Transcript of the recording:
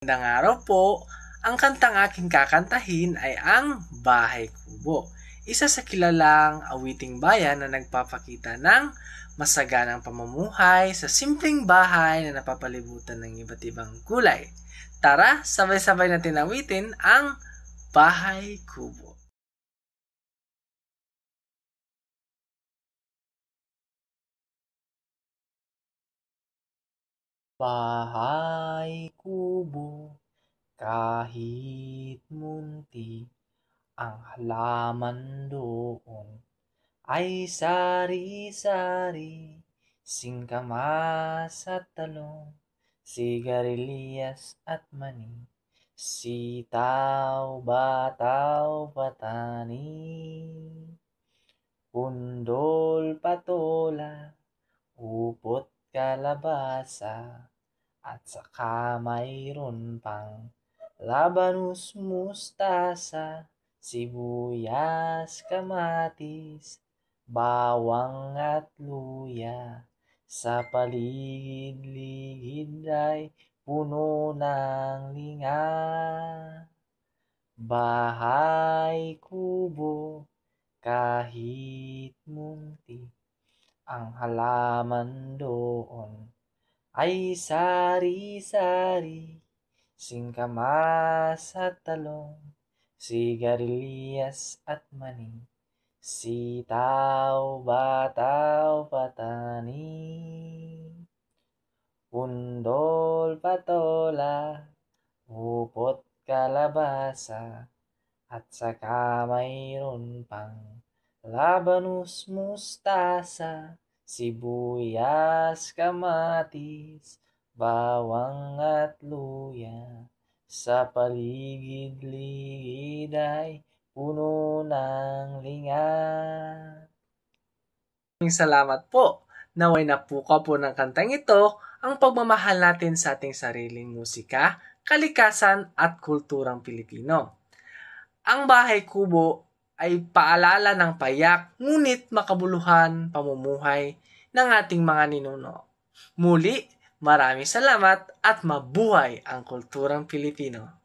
Magandang araw po. Ang kantang aking kakantahin ay ang Bahay Kubo. Isa sa kilalang awiting bayan na nagpapakita ng masaganang pamumuhay sa simpleng bahay na napapalibutan ng iba't ibang kulay. Tara, sabay-sabay natin awitin ang Bahay Kubo. Bahay kubo, kahit munti, ang halaman doon ay sari-sari, singkamas at talong, sigarilyas at mani, sitaw, bataw, patani, pundol, patola, upot, kalabasa, at saka mayroon pang labanus, mustasa, sibuyas, kamatis, bawang at luya. Sa paligid-ligid ay puno ng linga. Bahay kubo, kahit munti, ang halaman doon ay sari-sari, singkamas at talong, sigarilyas at mani, sitaw, bataw, patani, pundol, patola, upot, kalabasa, at saka mayroon pang labanus, mustasa, sibuyas, kamatis, bawang at luya. Sa paligid-ligid ay puno ng linga. Salamat po. Naway napukaw po ng kantang ito ang pagmamahal natin sa ating sariling musika, kalikasan at kulturang Pilipino. Ang Bahay Kubo ay paalala ng payak ngunit makabuluhan pamumuhay ng ating mga ninuno. Muli, maraming salamat at mabuhay ang kulturang Pilipino.